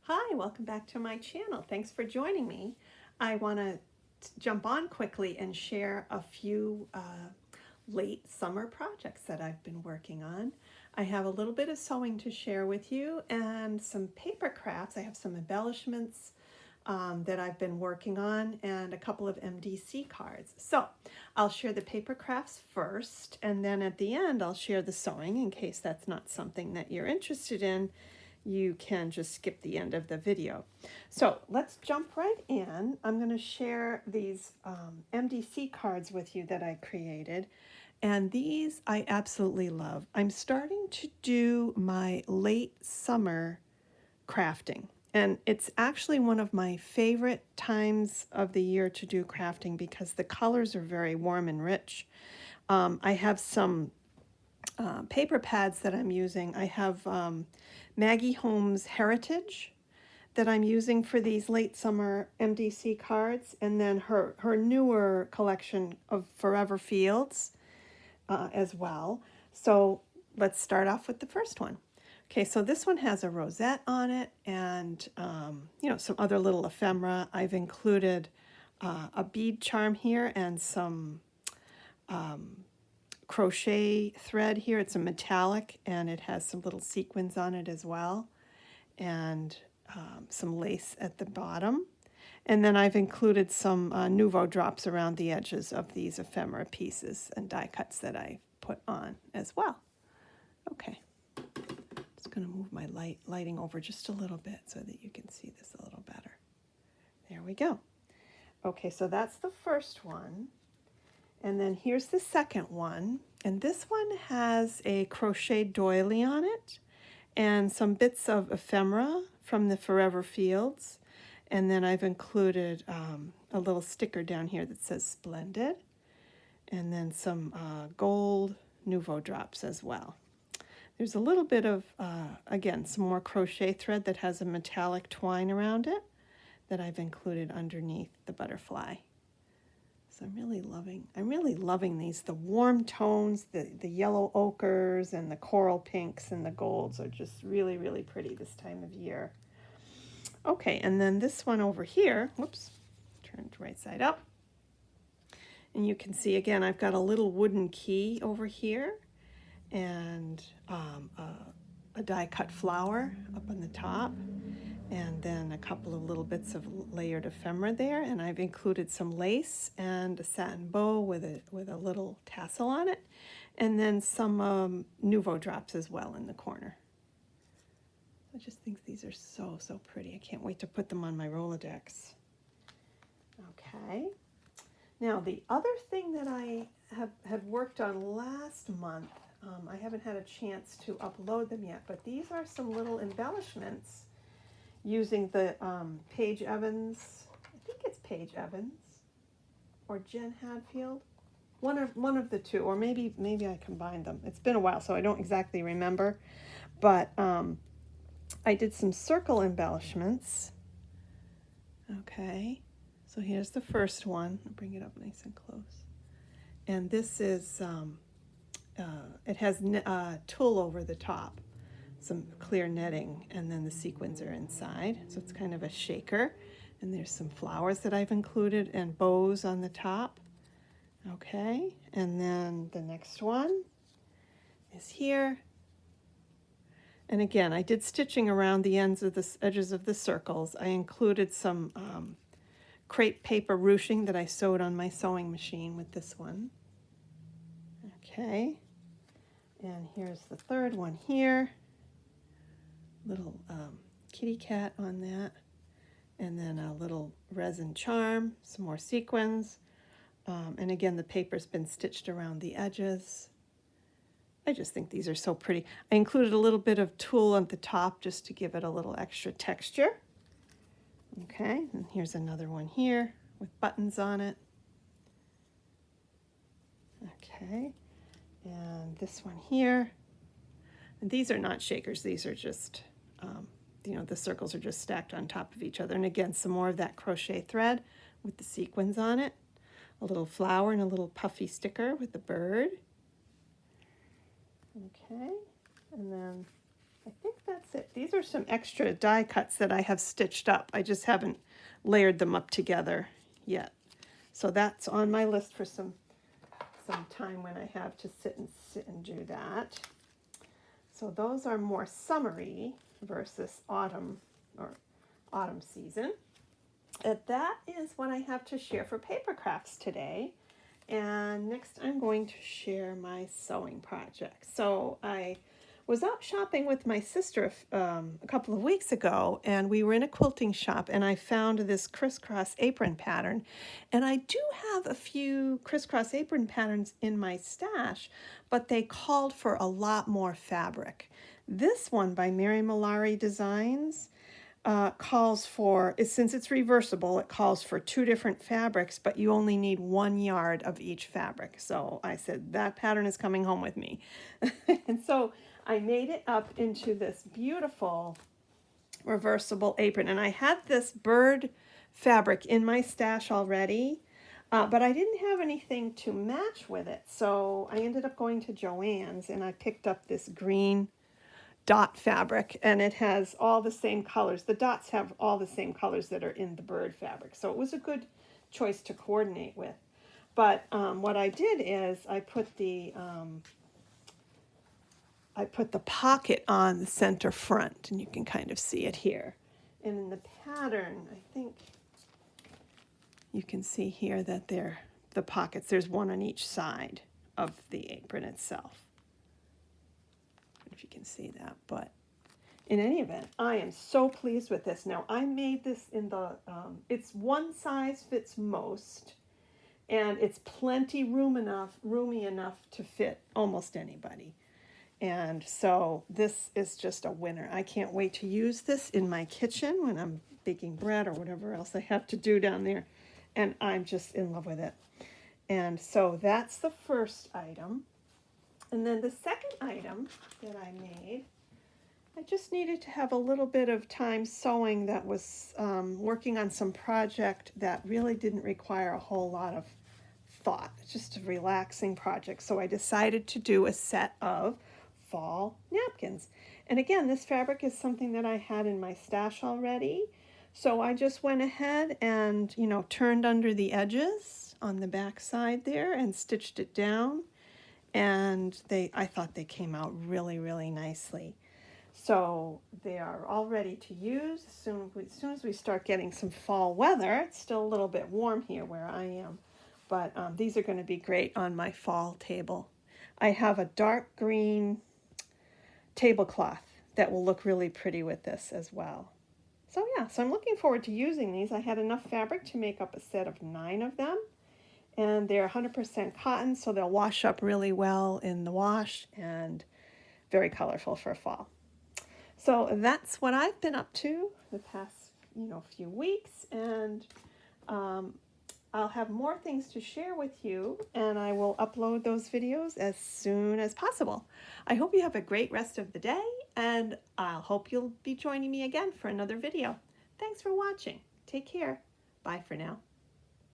Hi, welcome back to my channel. Thanks for joining me. I want to jump on quickly and share a few late summer projects that I've been working on. I have a little bit of sewing to share with you and some paper crafts. I have some embellishments that I've been working on and a couple of MDC cards. So I'll share the paper crafts first, and then at the end I'll share the sewing in case that's not something that you're interested in. You can just skip the end of the video. So let's jump right in. I'm going to share these MDC cards with you that I created. And these I absolutely love. I'm starting to do my late summer crafting. And it's actually one of my favorite times of the year to do crafting because the colors are very warm and rich. I have some paper pads that I'm using. I have Maggie Holmes Heritage that I'm using for these late summer MDC cards, and then her newer collection of Forever Fields as well. So let's start off with the first one. Okay, so this one has a rosette on it and some other little ephemera. I've included a bead charm here and some crochet thread here. It's a metallic and it has some little sequins on it as well, and some lace at the bottom. And then I've included some Nouveau drops around the edges of these ephemera pieces and die cuts that I put on as well. Okay, just going to move my lighting over just a little bit so that you can see this a little better. There we go. Okay, so that's the first one. And then here's the second one. And this one has a crochet doily on it and some bits of ephemera from the Forever Fields. And then I've included a little sticker down here that says Splendid. And then some gold Nouveau drops as well. There's a little bit of, again, some more crochet thread that has a metallic twine around it that I've included underneath the butterfly. So I'm really loving these. The warm tones, the yellow ochres and the coral pinks and the golds are just really, really pretty this time of year. Okay, and then this one over here, whoops, turned right side up. And you can see again, I've got a little wooden key over here and a die cut flower up on the top. And then a couple of little bits of layered ephemera there, and I've included some lace and a satin bow with a little tassel on it, and then some Nouveau drops as well in the corner. I just think these are so pretty. I can't wait to put them on my Rolodex. Okay. Now the other thing that I had worked on last month, I haven't had a chance to upload them yet, but these are some little embellishments using the Paige Evans, I think it's Paige Evans or Jen Hadfield, one of the two, or maybe I combined them. It's been a while, so I don't exactly remember, but I did some circle embellishments. Okay, so here's the first one. I'll bring it up nice and close, and this is it has tulle over the top, some clear netting, and then the sequins are inside, so it's kind of a shaker. And there's some flowers that I've included and bows on the top. Okay, and then the next one is here. And again, I did stitching around the edges of the circles. I included some crepe paper ruching that I sewed on my sewing machine with this one. Okay, and here's the third one here. Little kitty cat on that, and then a little resin charm, some more sequins, and again the paper's been stitched around the edges. I just think these are so pretty. I included a little bit of tulle at the top just to give it a little extra texture. Okay, and here's another one here with buttons on it. Okay, and this one here. And these are not shakers, these are just the circles are just stacked on top of each other. And again, some more of that crochet thread with the sequins on it. A little flower and a little puffy sticker with the bird. Okay, and then I think that's it. These are some extra die cuts that I have stitched up. I just haven't layered them up together yet. So that's on my list for some time when I have to sit and do that. So those are more summery versus autumn or autumn season. And that is what I have to share for paper crafts today. And next I'm going to share my sewing project. So I was out shopping with my sister a couple of weeks ago, and we were in a quilting shop, and I found this crisscross apron pattern. And I do have a few crisscross apron patterns in my stash, but they called for a lot more fabric. This one by Mary Malari Designs calls for, since it's reversible, it calls for 2 different fabrics, but you only need 1 yard of each fabric. So I said, that pattern is coming home with me. And so I made it up into this beautiful reversible apron. And I had this bird fabric in my stash already, but I didn't have anything to match with it. So I ended up going to Joann's, and I picked up this green dot fabric, and it has all the same colors. The dots have all the same colors that are in the bird fabric. So it was a good choice to coordinate with. But what I did is I put the pocket on the center front, and you can kind of see it here. And in the pattern, I think you can see here that they're the pockets. There's one on each side of the apron itself. If you can see that, but in any event, I am so pleased with this. Now, I made this in the, it's one size fits most, and it's plenty roomy enough to fit almost anybody. And so this is just a winner. I can't wait to use this in my kitchen when I'm baking bread or whatever else I have to do down there. And I'm just in love with it. And so that's the first item. And then the second item that I made, I just needed to have a little bit of time sewing that was working on some project that really didn't require a whole lot of thought, just a relaxing project. So I decided to do a set of fall napkins. And again, this fabric is something that I had in my stash already. So I just went ahead and, turned under the edges on the back side there and stitched it down. And I thought they came out really, really nicely. So they are all ready to use as soon as we start getting some fall weather. It's still a little bit warm here where I am, but these are going to be great on my fall table. I have a dark green tablecloth that will look really pretty with this as well. So yeah, so I'm looking forward to using these. I had enough fabric to make up a set of 9 of them. And they're 100% cotton, so they'll wash up really well in the wash, and very colorful for fall. So that's what I've been up to the past, few weeks, and I'll have more things to share with you, and I will upload those videos as soon as possible. I hope you have a great rest of the day, and I'll hope you'll be joining me again for another video. Thanks for watching. Take care. Bye for now.